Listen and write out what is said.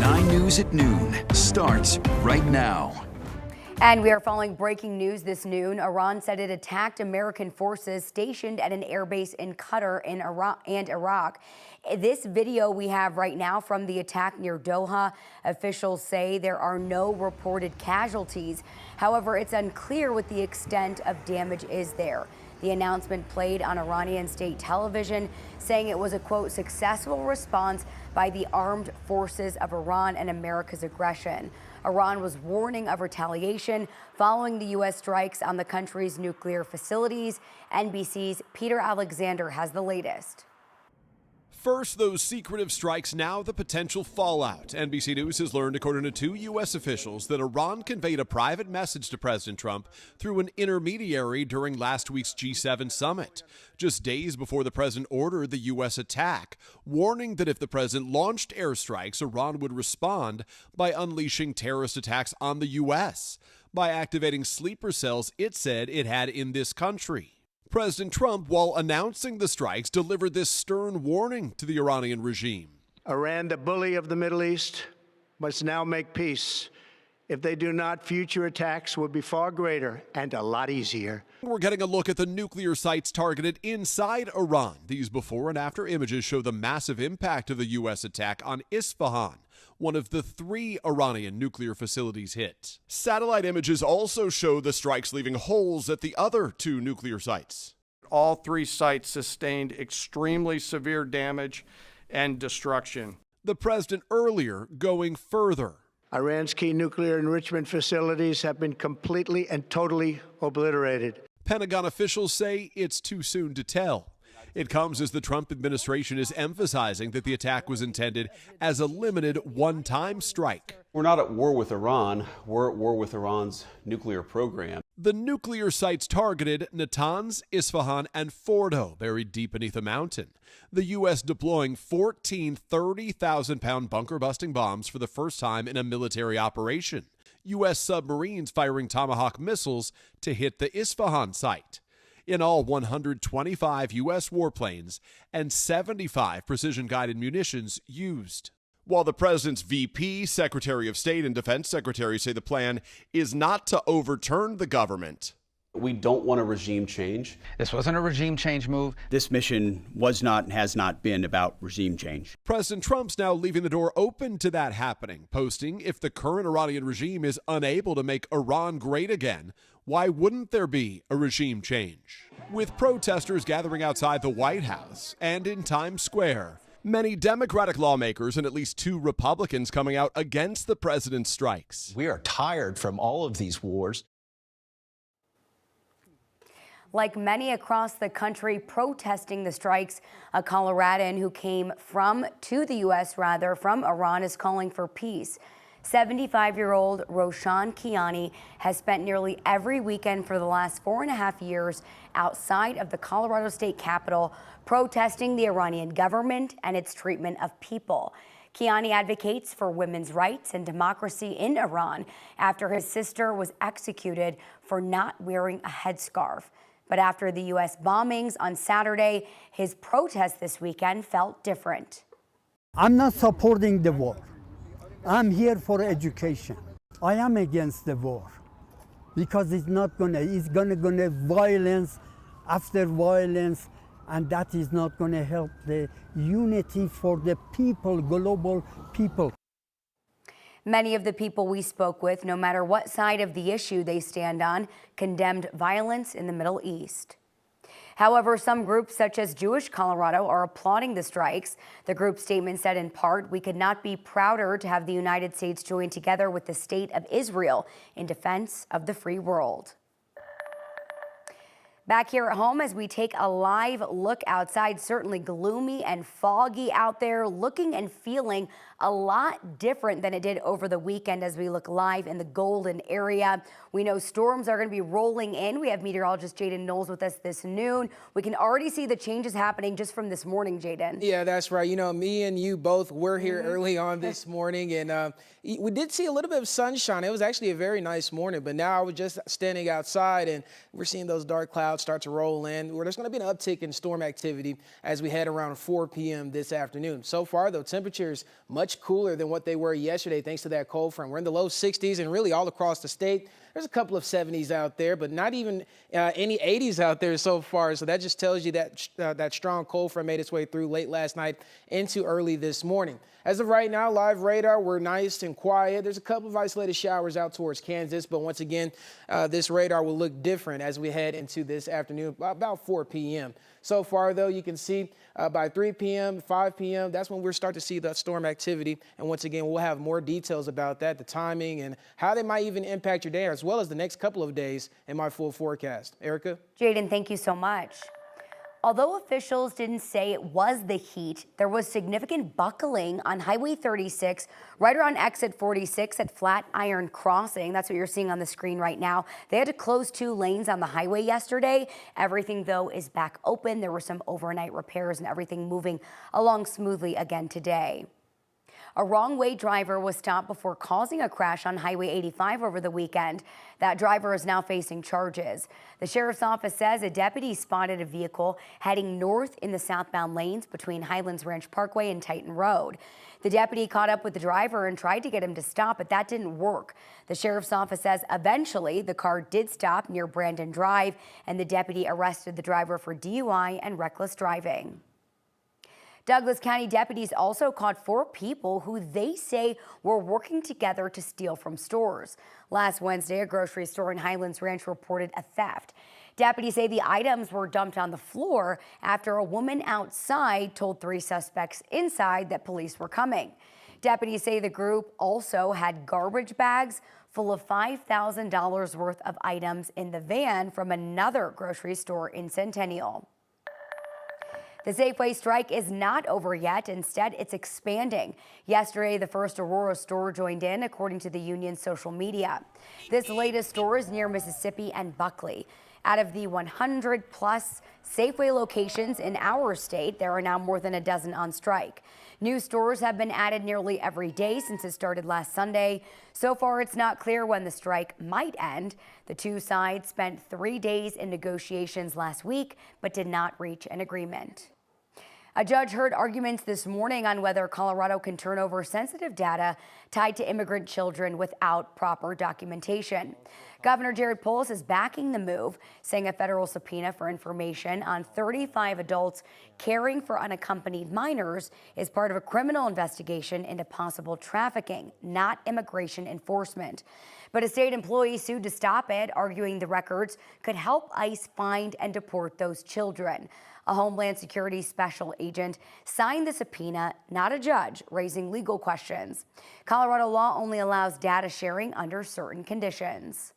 9 News at noon starts right now. And we are following breaking news this noon. Iran said it attacked American forces stationed at an airbase in Qatar and Iraq. This video we have right now from the attack near Doha. Officials say there are no reported casualties. However, it's unclear what the extent of damage is there. The announcement played on Iranian state television, saying it was a, quote, successful response by the armed forces of Iran and America's aggression. Iran was warning of retaliation following the U.S. strikes on the country's nuclear facilities. NBC's Peter Alexander has the latest. First, those secretive strikes, now the potential fallout. NBC News has learned, according to 2 U.S. officials, that Iran conveyed a private message to President Trump through an intermediary during last week's G7 summit, just days before the president ordered the U.S. attack, warning that if the president launched airstrikes, Iran would respond by unleashing terrorist attacks on the U.S., by activating sleeper cells it said it had in this country. President Trump, while announcing the strikes, delivered this stern warning to the Iranian regime. Iran, the bully of the Middle East, must now make peace. If they do not, future attacks will be far greater and a lot easier. We're getting a look at the nuclear sites targeted inside Iran. These before and after images show the massive impact of the U.S. attack on Isfahan, one of the 3 Iranian nuclear facilities hit. Satellite images also show the strikes leaving holes at the other 2 nuclear sites. All 3 sites sustained extremely severe damage and destruction. The president earlier going further. Iran's key nuclear enrichment facilities have been completely and totally obliterated. Pentagon officials say it's too soon to tell. It comes as the Trump administration is emphasizing that the attack was intended as a limited one-time strike. We're not at war with Iran. We're at war with Iran's nuclear program. The nuclear sites targeted Natanz, Isfahan, and Fordo, buried deep beneath a mountain. The U.S. deploying 14 30,000-pound bunker-busting bombs for the first time in a military operation. U.S. submarines firing Tomahawk missiles to hit the Isfahan site. In all, 125 U.S. warplanes and 75 precision-guided munitions used. While the president's VP, Secretary of State, and Defense Secretary say the plan is not to overturn the government. We don't want a regime change. This wasn't a regime change move. This mission was not and has not been about regime change. President Trump's now leaving the door open to that happening, posting, if the current Iranian regime is unable to make Iran great again, why wouldn't there be a regime change? With protesters gathering outside the White House and in Times Square, many Democratic lawmakers and at least 2 Republicans coming out against the president's strikes. We are tired from all of these wars. Like many across the country protesting the strikes, a Coloradan who came from Iran is calling for peace. 75-year-old Roshan Kiani has spent nearly every weekend for the last 4.5 years outside of the Colorado State Capitol protesting the Iranian government and its treatment of people. Kiani advocates for women's rights and democracy in Iran after his sister was executed for not wearing a headscarf. But after the U.S. bombings on Saturday, his protest this weekend felt different. I'm not supporting the war. I'm here for education. I am against the war because it's gonna violence after violence, and that is not gonna help the unity for the people, global people. Many of the people we spoke with, no matter what side of the issue they stand on, condemned violence in the Middle East. However, some groups such as Jewish Colorado are applauding the strikes. The group's statement said in part, "We could not be prouder to have the United States join together with the state of Israel in defense of the free world." Back here at home as we take a live look outside, certainly gloomy and foggy out there, looking and feeling a lot different than it did over the weekend as we look live in the Golden area. We know storms are going to be rolling in. We have meteorologist Jaden Knowles with us this noon. We can already see the changes happening just from this morning, Jaden. Yeah, that's right. You know, me and you both were here early on this morning, and we did see a little bit of sunshine. It was actually a very nice morning, but now I was just standing outside, and we're seeing those dark clouds clouds start to roll in, where there's going to be an uptick in storm activity as we head around 4 p.m. this afternoon. So far, though, temperatures much cooler than what they were yesterday thanks to that cold front. We're in the low 60s and really all across the state. There's a couple of 70s out there, but not even any 80s out there so far. So that just tells you that that strong cold front made its way through late last night into early this morning. As of right now, live radar, we're nice and quiet. There's a couple of isolated showers out towards Kansas, but once again, this radar will look different as we head into this afternoon, about 4 p.m. So far, though, you can see by 3 p.m., 5 p.m., that's when we'll start to see that storm activity. And once again, we'll have more details about that, the timing, and how they might even impact your day, as well as the next couple of days in my full forecast. Erica? Jaden, thank you so much. Although officials didn't say it was the heat, there was significant buckling on Highway 36 right around exit 46 at Flatiron Crossing. That's what you're seeing on the screen right now. They had to close 2 lanes on the highway yesterday. Everything, though, is back open. There were some overnight repairs and everything moving along smoothly again today. A wrong-way driver was stopped before causing a crash on Highway 85 over the weekend. That driver is now facing charges. The sheriff's office says a deputy spotted a vehicle heading north in the southbound lanes between Highlands Ranch Parkway and Titan Road. The deputy caught up with the driver and tried to get him to stop, but that didn't work. The sheriff's office says eventually the car did stop near Brandon Drive, and the deputy arrested the driver for DUI and reckless driving. Douglas County deputies also caught 4 people who they say were working together to steal from stores. Last Wednesday, a grocery store in Highlands Ranch reported a theft. Deputies say the items were dumped on the floor after a woman outside told 3 suspects inside that police were coming. Deputies say the group also had garbage bags full of $5,000 worth of items in the van from another grocery store in Centennial. The Safeway strike is not over yet. Instead, it's expanding. Yesterday, the first Aurora store joined in, according to the union's social media. This latest store is near Mississippi and Buckley. Out of the 100-plus Safeway locations in our state, there are now more than a dozen on strike. New stores have been added nearly every day since it started last Sunday. So far, it's not clear when the strike might end. The 2 sides spent 3 days in negotiations last week, but did not reach an agreement. A judge heard arguments this morning on whether Colorado can turn over sensitive data tied to immigrant children without proper documentation. Governor Jared Polis is backing the move, saying a federal subpoena for information on 35 adults caring for unaccompanied minors is part of a criminal investigation into possible trafficking, not immigration enforcement. But a state employee sued to stop it, arguing the records could help ICE find and deport those children. A Homeland Security special agent signed the subpoena, not a judge, raising legal questions. Colorado law only allows data sharing under certain conditions.